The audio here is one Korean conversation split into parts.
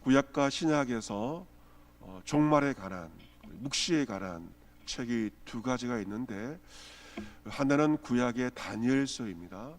구약과 신약에서 종말에 관한, 묵시에 관한 책이 두 가지가 있는데, 하나는 구약의 다니엘서입니다.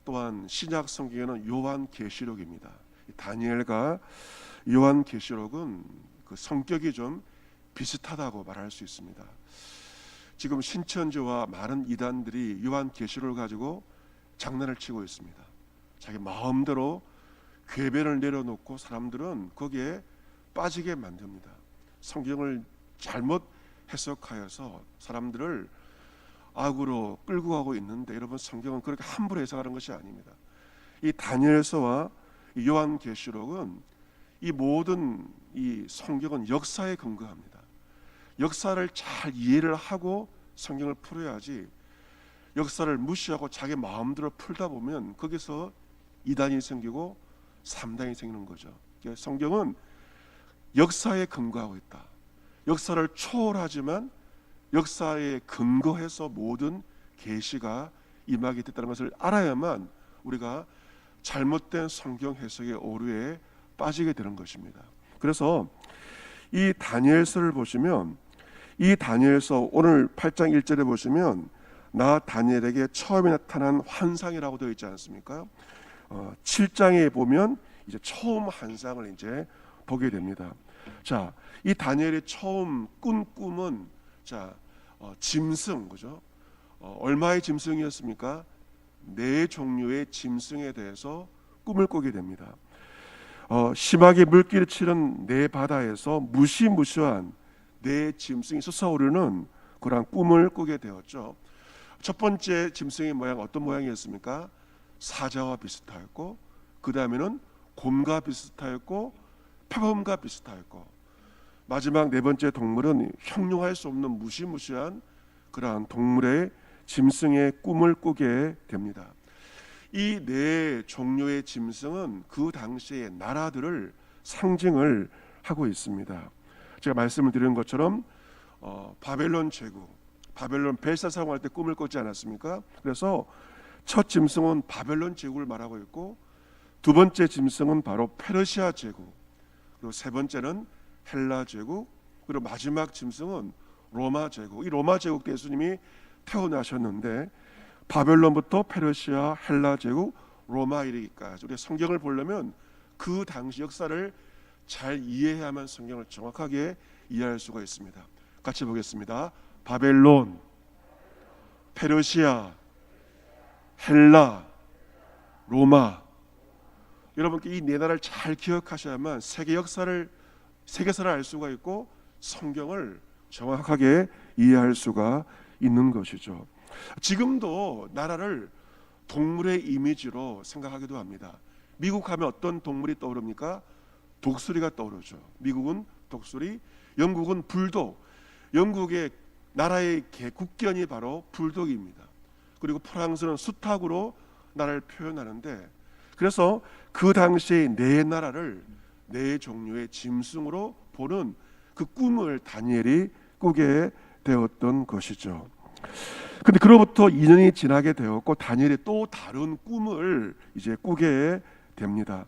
또한 신약 성경에는 요한계시록입니다. 다니엘과 요한계시록은 그 성격이 좀 비슷하다고 말할 수 있습니다. 지금 신천지와 많은 이단들이 요한계시록을 가지고 장난을 치고 있습니다. 자기 마음대로 궤변을 내려놓고 사람들은 거기에 빠지게 만듭니다. 성경을 잘못 해석하여서 사람들을 악으로 끌고 가고 있는데, 여러분, 성경은 그렇게 함부로 해석하는 것이 아닙니다. 이 다니엘서와 요한계시록은 이 모든 이 성경은 역사에 근거합니다. 역사를 잘 이해를 하고 성경을 풀어야지, 역사를 무시하고 자기 마음대로 풀다 보면 거기서 이단이 생기고 삼단이 생기는 거죠. 성경은 역사에 근거하고 있다. 역사를 초월하지만 역사에 근거해서 모든 계시가 임하게 됐다는 것을 알아야만 우리가 잘못된 성경 해석의 오류에 빠지게 되는 것입니다. 그래서 이 다니엘서를 보시면, 이 다니엘서 오늘 8장 1절에 보시면 나 다니엘에게 처음에 나타난 환상이라고 되어 있지 않습니까? 7장에 보면 이제 처음 환상을 이제 보게 됩니다. 자, 이 다니엘이 처음 꾼 꿈은 짐승, 그죠? 얼마의 짐승이었습니까? 4종류의 짐승에 대해서 꿈을 꾸게 됩니다. 심하게 물기를 치른 네 바다에서 무시무시한 네 짐승이 솟아오르는 그런 꿈을 꾸게 되었죠. 첫 번째 짐승의 모양, 어떤 모양이었습니까? 사자와 비슷하였고, 그 다음에는 곰과 비슷하였고, 표범과 비슷하였고, 마지막 네 번째 동물은 형용할 수 없는 무시무시한 그러한 동물의 짐승의 꿈을 꾸게 됩니다. 이 네 종류의 짐승은 그 당시의 나라들을 상징을 하고 있습니다. 제가 말씀을 드린 것처럼 바벨론 제국, 바벨론 벨사사왕 할 때 꿈을 꿨지 않았습니까? 그래서 첫 짐승은 바벨론 제국을 말하고 있고, 두 번째 짐승은 바로 페르시아 제국, 그리고 세 번째는 헬라 제국, 그리고 마지막 짐승은 로마 제국. 이 로마 제국 때 예수님이 태어나셨는데, 바벨론부터 페르시아, 헬라 제국, 로마 이르기까지 우리가 성경을 보려면 그 당시 역사를 잘 이해해야만 성경을 정확하게 이해할 수가 있습니다. 같이 보겠습니다. 바벨론, 페르시아, 헬라, 로마. 여러분께 이 네 나라를 잘 기억하셔야만 세계사를 알 수가 있고 성경을 정확하게 이해할 수가 있는 것이죠. 지금도 나라를 동물의 이미지로 생각하기도 합니다. 미국 하면 어떤 동물이 떠오릅니까? 독수리가 떠오르죠. 미국은 독수리, 영국은 불독. 영국의 나라의 국견이 바로 불독입니다. 그리고 프랑스는 수탉으로 나라를 표현하는데, 그래서 그 당시의 네 나라를 네 종류의 짐승으로 보는 그 꿈을 다니엘이 꾸게 되었던 것이죠. 근데 그로부터 2년이 지나게 되었고, 다니엘이 또 다른 꿈을 이제 꾸게 됩니다.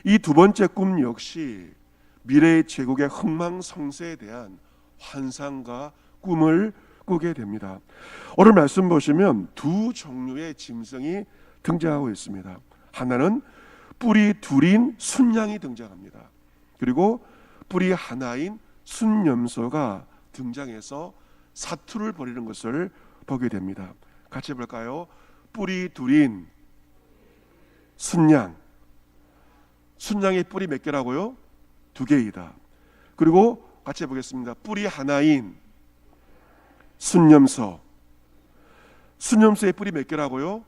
이 두 번째 꿈 역시 미래의 제국의 흥망성쇠에 대한 환상과 꿈을 꾸게 됩니다. 오늘 말씀 보시면 두 종류의 짐승이 등장하고 있습니다. 하나는 뿔이 둘인 순양이 등장합니다. 그리고 뿔이 하나인 순염소가 등장해서 사투를 벌이는 것을 보게 됩니다. 같이 볼까요? 뿔이 둘인 순양. 순양의 뿔이 몇 개라고요? 2개이다. 그리고 같이 보겠습니다. 뿔이 하나인 순염소. 순염소의 뿔이 몇 개라고요?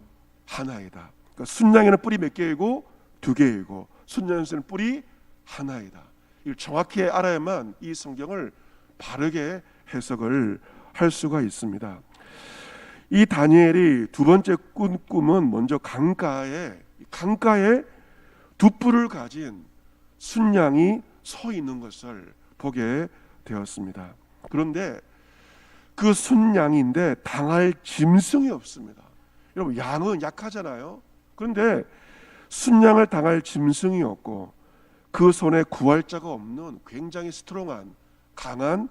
하나이다. 그러니까 순양에는 뿔이 몇 개이고 2개이고, 순염소는 뿔이 하나이다. 이걸 정확히 알아야만 이 성경을 바르게 해석을 할 수가 있습니다. 이 다니엘이 두 번째 꾼 꿈은 먼저 강가에 두 뿔을 가진 순양이 서 있는 것을 보게 되었습니다. 그런데 그 순양인데 당할 짐승이 없습니다. 여러분, 양은 약하잖아요. 그런데 순양을 당할 짐승이 없고, 그 손에 구할 자가 없는 굉장히 스트롱한 강한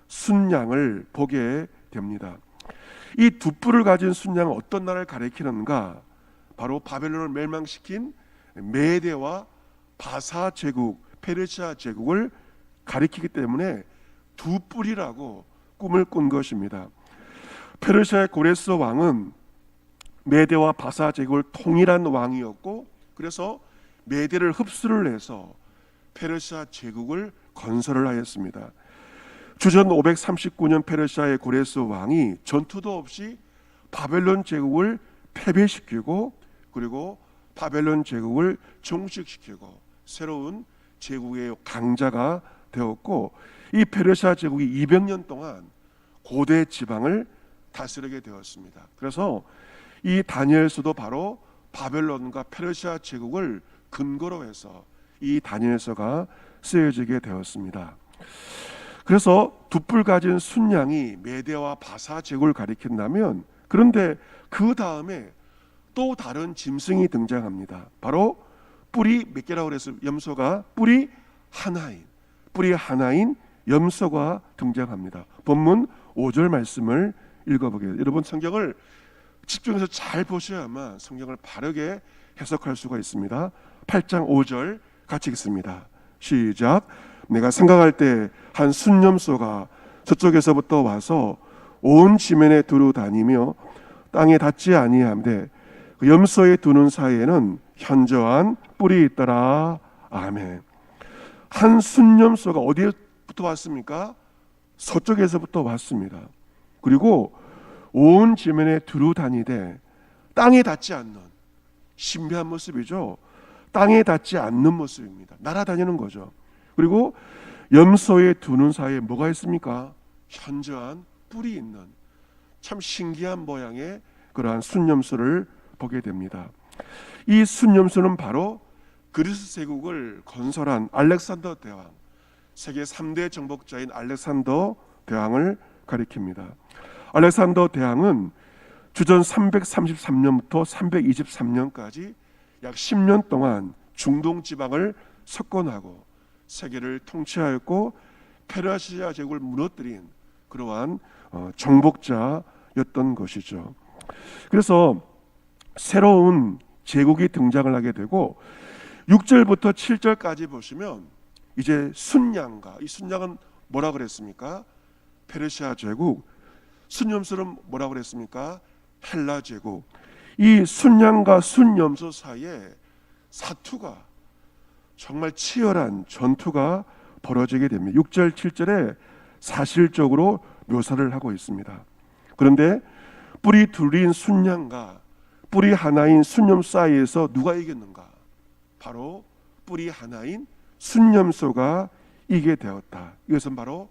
순양을 보게 됩니다. 이 두 뿔을 가진 순양은 어떤 나라를 가리키는가? 바로 바벨론을 멸망시킨 메대와 바사 제국, 페르시아 제국을 가리키기 때문에 두 뿔이라고 꿈을 꾼 것입니다. 페르시아의 고레스 왕은 메대와 바사 제국을 통일한 왕이었고, 그래서 메대를 흡수를 해서 페르시아 제국을 건설을 하였습니다. 주전 539년 페르시아의 고레스 왕이 전투도 없이 바벨론 제국을 패배시키고, 그리고 바벨론 제국을 종식시키고 새로운 제국의 강자가 되었고, 이 페르시아 제국이 200년 동안 고대 지방을 다스리게 되었습니다. 그래서 이 다니엘서도 바로 바벨론과 페르시아 제국을 근거로 해서 이 다니엘서가 쓰여지게 되었습니다. 그래서 두 뿔 가진 순양이 메대와 바사 제국을 가리킨다면, 그런데 그 다음에 또 다른 짐승이 등장합니다. 바로 뿔이 몇 개라고 그랬어요? 염소가 뿔이 하나인 염소가 등장합니다. 본문 5절 말씀을 읽어보겠습니다. 여러분 성경을 집중해서 잘 보셔야만 성경을 바르게 해석할 수가 있습니다. 8장 5절 같이 읽습니다. 시작. 내가 생각할 때 한 순염소가 저쪽에서부터 와서 온 지면에 두루 다니며 땅에 닿지 아니하되 그 염소의 두 눈 사이에는 현저한 뿔이 있더라. 아멘. 한 순염소가 어디부터 왔습니까? 서쪽에서부터 왔습니다. 그리고 온 지면에 두루 다니되 땅에 닿지 않는 신비한 모습이죠. 땅에 닿지 않는 모습입니다. 날아다니는 거죠. 그리고 염소의 두 눈 사이에 뭐가 있습니까? 현저한 뿔이 있는 참 신기한 모양의 그러한 순염소를 보게 됩니다. 이 순염소는 바로 그리스 제국을 건설한 알렉산더 대왕, 세계 3대 정복자인 알렉산더 대왕을 가리킵니다. 알렉산더 대왕은 주전 333년부터 323년까지 약 10년 동안 중동 지방을 석권하고 세계를 통치하였고 페르시아 제국을 무너뜨린 그러한 정복자였던 것이죠. 그래서 새로운 제국이 등장을 하게 되고 6절부터 7절까지 보시면 이제 순양과, 이 순양은 뭐라 그랬습니까? 페르시아 제국. 순염소는 뭐라 그랬습니까? 헬라 제국. 이 순양과 순염소 사이에 사투가, 정말 치열한 전투가 벌어지게 됩니다. 6절 7절에 사실적으로 묘사를 하고 있습니다. 그런데 뿔이 둘인 순양과 뿔이 하나인 순염 사이에서 누가 이겼는가? 바로 뿔이 하나인 순염소가 이기게 되었다. 이것은 바로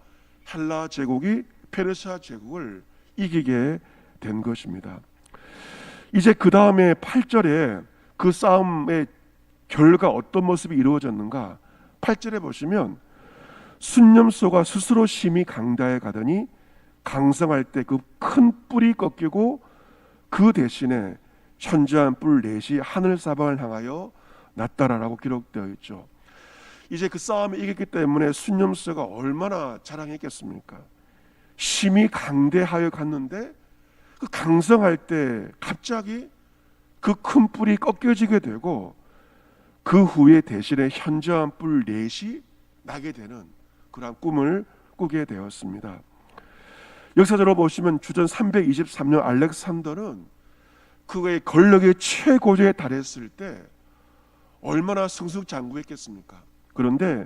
헬라 제국이 페르시아 제국을 이기게 된 것입니다. 이제 그 다음에 8절에 그 싸움의 결과 어떤 모습이 이루어졌는가? 8절에 보시면 순염소가 스스로 심히 강다에 가더니 강성할 때 그 큰 뿔이 꺾이고 그 대신에 현저한 뿔 넷이 하늘 사방을 향하여 났다라고 기록되어 있죠. 이제 그 싸움에 이겼기 때문에 순염소가 얼마나 자랑했겠습니까? 심히 강대하여 갔는데 그 강성할 때 갑자기 그 큰 뿔이 꺾여지게 되고 그 후에 대신에 현저한 뿔 넷이 나게 되는 그러한 꿈을 꾸게 되었습니다. 역사적으로 보시면 주전 323년 알렉산더는 그의 권력의 최고조에 달했을 때 얼마나 승승장구했겠습니까? 그런데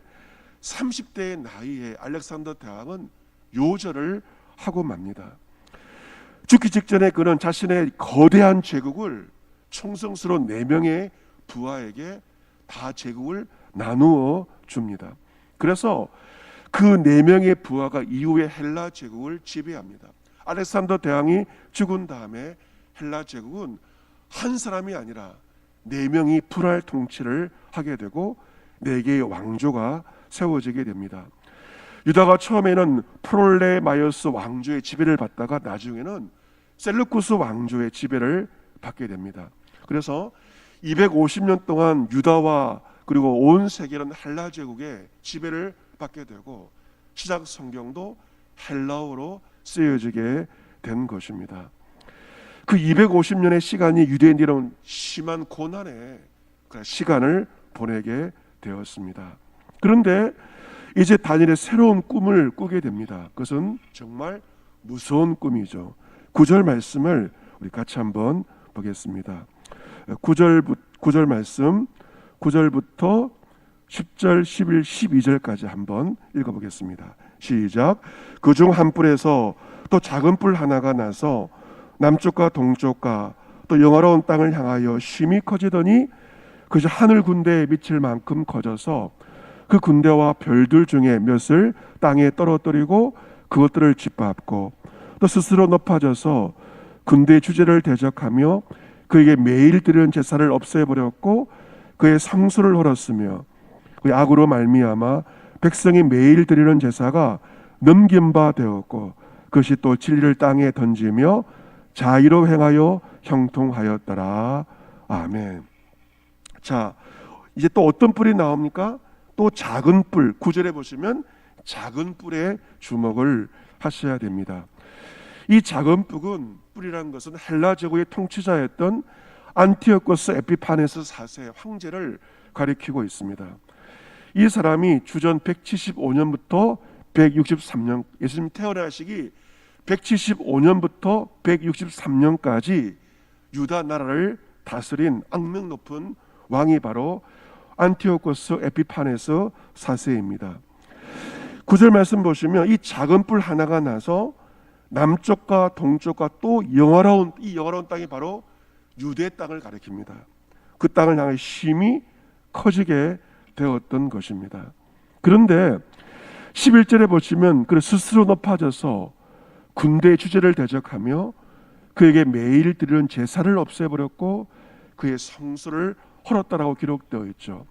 30대의 나이에 알렉산더 대왕은 요절을 하고 맙니다. 죽기 직전에 그는 자신의 거대한 제국을 충성스러운 4명의 부하에게 다 제국을 나누어 줍니다. 그래서 그 4명의 부하가 이후에 헬라 제국을 지배합니다. 알렉산더 대왕이 죽은 다음에 헬라 제국은 한 사람이 아니라 4명이 분할 통치를 하게 되고 4개의 왕조가 세워지게 됩니다. 유다가 처음에는 프롤레마이어스 왕조의 지배를 받다가 나중에는 셀루쿠스 왕조의 지배를 받게 됩니다. 그래서 250년 동안 유다와 그리고 온 세계는 헬라 제국의 지배를 받게 되고 시작 성경도 헬라어로 쓰여지게 된 것입니다. 그 250년의 시간이 유대인들은 심한 고난의 시간을 보내게 되었습니다. 그런데 이제 다니엘의 새로운 꿈을 꾸게 됩니다. 그것은 정말 무서운 꿈이죠. 9절 말씀을 우리 같이 한번 보겠습니다. 9절 말씀 9절부터 10절, 11, 12절까지 한번 읽어보겠습니다. 시작. 그중 한 뿔에서 또 작은 뿔 하나가 나서 남쪽과 동쪽과 또 영화로운 땅을 향하여 심히 커지더니 그것이 하늘 군대에 미칠 만큼 커져서 그 군대와 별들 중에 몇을 땅에 떨어뜨리고 그것들을 짓밟고 또 스스로 높아져서 군대의 주제를 대적하며 그에게 매일 드리는 제사를 없애버렸고 그의 성소를 헐었으며 그의 악으로 말미암아 백성이 매일 드리는 제사가 넘긴 바 되었고 그것이 또 진리를 땅에 던지며 자의로 행하여 형통하였더라. 아멘. 자, 이제 또 어떤 뿔이 나옵니까? 또 작은 뿔. 9절에 보시면 작은 뿔에 주목을 하셔야 됩니다. 이 작은 뿔이라는 것은 헬라 제국의 통치자였던 안티오코스 에피파네스 4세 황제를 가리키고 있습니다. 이 사람이 주전 175년부터 163년, 예수님 태어나시기 175년부터 163년까지 유다 나라를 다스린 악명 높은 왕이 바로 안티오코스 에피파네스 4세입니다. 9절 말씀 보시면 이 작은 뿔 하나가 나서 남쪽과 동쪽과 또 영화로운 땅이 바로 유대 땅을 가리킵니다. 그 땅을 향해 심히 커지게 되었던 것입니다. 그런데 11절에 보시면 그 스스로 높아져서 군대의 주제를 대적하며 그에게 매일 드리는 제사를 없애버렸고 그의 성소를 헐었다라고 기록되어 있죠.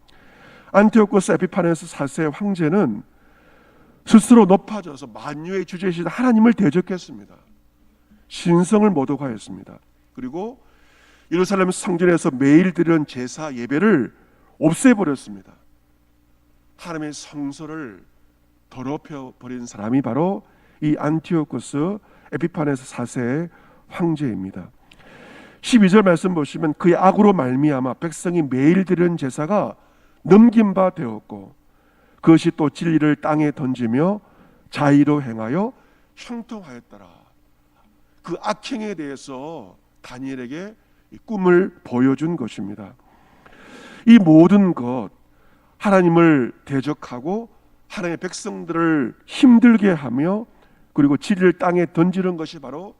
안티오코스 에피파네스 4세 황제는 스스로 높아져서 만유의 주제이신 하나님을 대적했습니다. 신성을 모독하였습니다. 그리고 예루살렘 성전에서 매일 드리는 제사 예배를 없애버렸습니다. 하나님의 성소를 더럽혀 버린 사람이 바로 이 안티오코스 에피파네스 4세의 황제입니다. 12절 말씀 보시면 그의 악으로 말미암아 백성이 매일 드리는 제사가 넘긴 바 되었고 그것이 또 진리를 땅에 던지며 자의로 행하여 형통하였더라. 그 악행에 대해서 다니엘에게 꿈을 보여준 것입니다. 이 모든 것, 하나님을 대적하고 하나님의 백성들을 힘들게 하며 그리고 진리를 땅에 던지는 것이 바로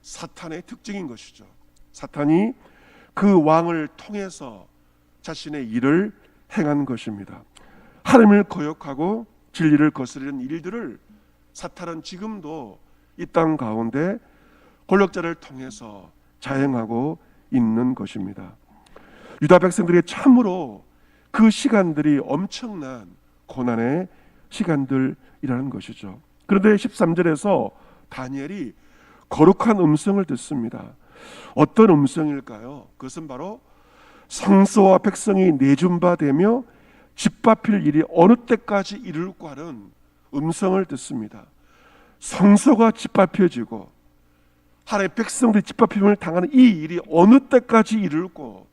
사탄의 특징인 것이죠. 사탄이 그 왕을 통해서 자신의 일을 행한 것입니다. 하나님을 거역하고 진리를 거스르는 일들을 사탄은 지금도 이 땅 가운데 권력자를 통해서 자행하고 있는 것입니다. 유다 백성들이 참으로 그 시간들이 엄청난 고난의 시간들이라는 것이죠. 그런데 13절에서 다니엘이 거룩한 음성을 듣습니다. 어떤 음성일까요? 그것은 바로 성소와 백성이 내준바되며 짓밟힐 일이 어느 때까지 이룰까 하는 음성을 듣습니다. 성소가 짓밟혀지고 하나님의 백성들이 짓밟힘을 당하는 이 일이 어느 때까지 이룰까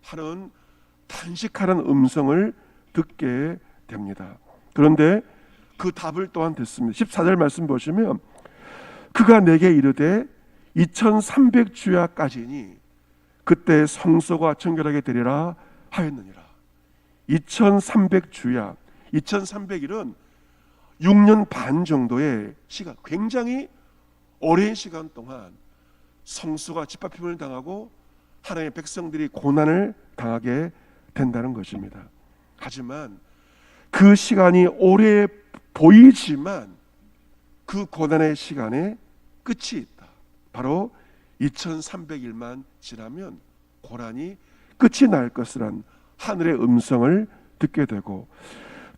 하는 탄식하는 음성을 듣게 됩니다. 그런데 그 답을 또한 듣습니다. 14절 말씀 보시면 그가 내게 이르되 2300주야까지니 그때 성소가 정결하게 되리라 하였느니라. 2300주야, 2300일은 6년 반 정도의 시간, 굉장히 오랜 시간 동안 성소가 짓밟힘을 당하고 하나님의 백성들이 고난을 당하게 된다는 것입니다. 하지만 그 시간이 오래 보이지만 그 고난의 시간에 끝이 있다. 바로 2300일만 지나면 고난이 끝이 날 것이란 하늘의 음성을 듣게 되고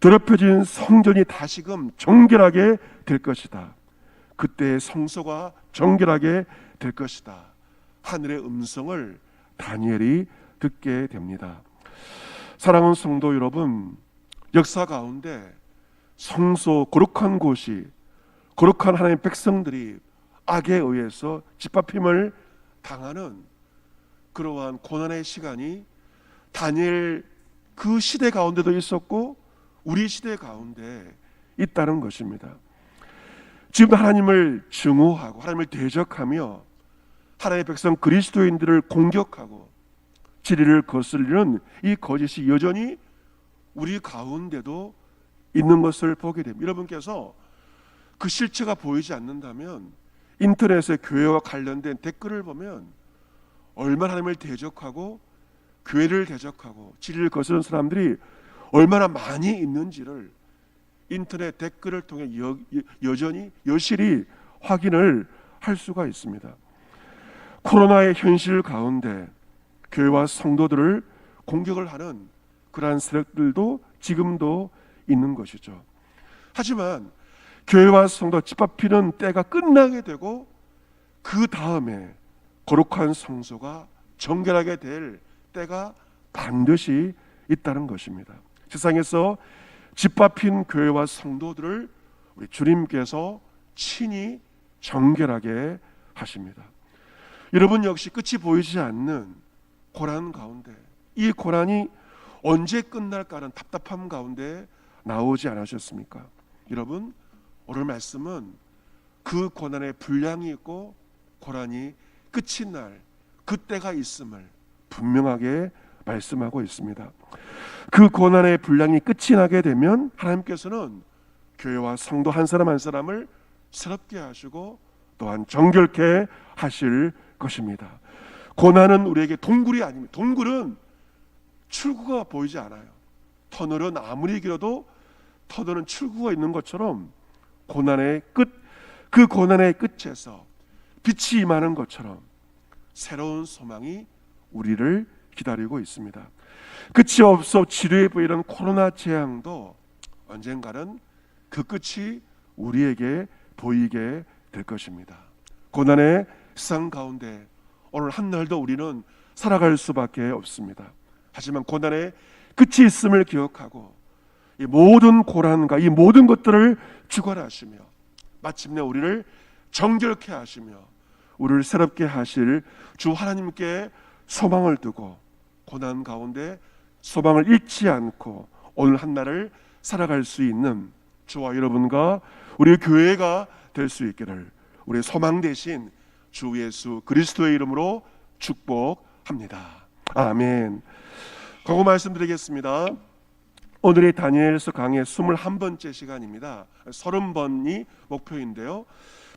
더럽혀진 성전이 다시금 정결하게 될 것이다. 그때 성소가 정결하게 될 것이다. 하늘의 음성을 다니엘이 듣게 됩니다. 사랑하는 성도 여러분, 역사 가운데 성소 거룩한 곳이, 거룩한 하나님의 백성들이 악에 의해서 짓밟힘을 당하는 그러한 고난의 시간이 다니엘 그 시대 가운데도 있었고 우리 시대 가운데 있다는 것입니다. 지금 하나님을 증오하고 하나님을 대적하며 하나님의 백성 그리스도인들을 공격하고 진리를 거스르는 이 거짓이 여전히 우리 가운데도 있는 것을 보게 됩니다. 여러분께서 그 실체가 보이지 않는다면 인터넷에 교회와 관련된 댓글을 보면 얼마나 하나님을 대적하고 교회를 대적하고 진리를 거스르는 사람들이 얼마나 많이 있는지를 인터넷 댓글을 통해 여전히 여실히 확인을 할 수가 있습니다. 코로나의 현실 가운데 교회와 성도들을 공격을 하는 그러한 세력들도 지금도 있는 것이죠. 하지만 교회와 성도 짓밟히는 때가 끝나게 되고 그 다음에 거룩한 성소가 정결하게 될 때가 반드시 있다는 것입니다. 세상에서 짓밟힌 교회와 성도들을 우리 주님께서 친히 정결하게 하십니다. 여러분 역시 끝이 보이지 않는 고난 가운데, 이 고난이 언제 끝날까라는 답답함 가운데 나오지 않으셨습니까? 여러분, 오늘 말씀은 그 고난의 분량이 있고 고난이 끝이 날 그때가 있음을 분명하게 말씀하고 있습니다. 그 고난의 분량이 끝이 나게 되면 하나님께서는 교회와 성도 한 사람 한 사람을 새롭게 하시고 또한 정결케 하실 것입니다. 고난은 우리에게 동굴이 아닙니다. 동굴은 출구가 보이지 않아요. 터널은 아무리 길어도 터널은 출구가 있는 것처럼 고난의 끝, 그 고난의 끝에서 빛이 임하는 것처럼 새로운 소망이 우리를 기다리고 있습니다. 끝이 없어 지루해 보이는 코로나 재앙도 언젠가는 그 끝이 우리에게 보이게 될 것입니다. 고난의 세상 가운데 오늘 한날도 우리는 살아갈 수밖에 없습니다. 하지만 고난의 끝이 있음을 기억하고 이 모든 고난과 이 모든 것들을 주관하시며 마침내 우리를 정결케 하시며 우리를 새롭게 하실 주 하나님께 소망을 두고 고난 가운데 소망을 잃지 않고 오늘 한날을 살아갈 수 있는 저와 여러분과 우리 교회가 될 수 있기를 우리 소망 되신 주 예수 그리스도의 이름으로 축복합니다. 아멘. 광고 말씀드리겠습니다. 오늘이 다니엘서 강의 21번째 시간입니다. 30번이 목표인데요.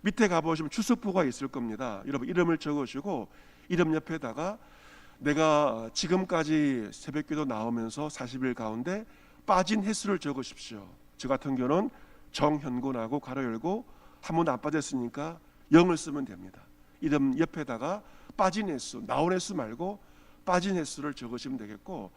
밑에 가보시면 추석부가 있을 겁니다. 여러분 이름을 적으시고 이름 옆에다가 내가 지금까지 새벽기도 나오면서 40일 가운데 빠진 횟수를 적으십시오. 저 같은 경우는 정현곤하고 가로 열고 한 번도 안 빠졌으니까 0을 쓰면 됩니다. 이름 옆에다가 빠진 횟수, 나온 횟수 말고 빠진 횟수를 적으시면 되겠고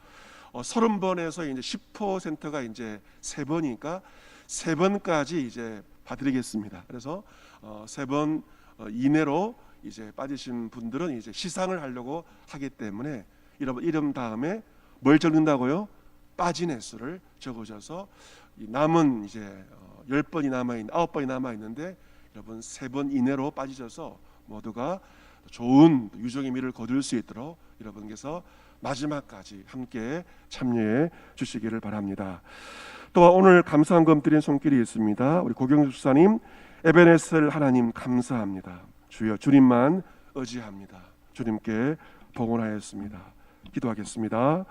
30번에서 이제 10%가 이제 3번이니까 3번까지 이제 봐드리겠습니다. 그래서 3번 이내로 이제 빠지신 분들은 이제 시상을 하려고 하기 때문에 여러분 이름 다음에 뭘 적는다고요? 빠진 횟수를 적으셔서 남은 이제 10번이 남아있는 9번이 남아있는데 여러분 3번 이내로 빠지셔서 모두가 좋은 유종의 미를 거둘 수 있도록 여러분께서 마지막까지 함께 참여해 주시기를 바랍니다. 또 오늘 감사한금 드린 손길이 있습니다. 우리 고경수 집사님, 에베네셀 하나님 감사합니다. 주여 주님만 의지합니다. 주님께 봉헌하였습니다. 기도하겠습니다.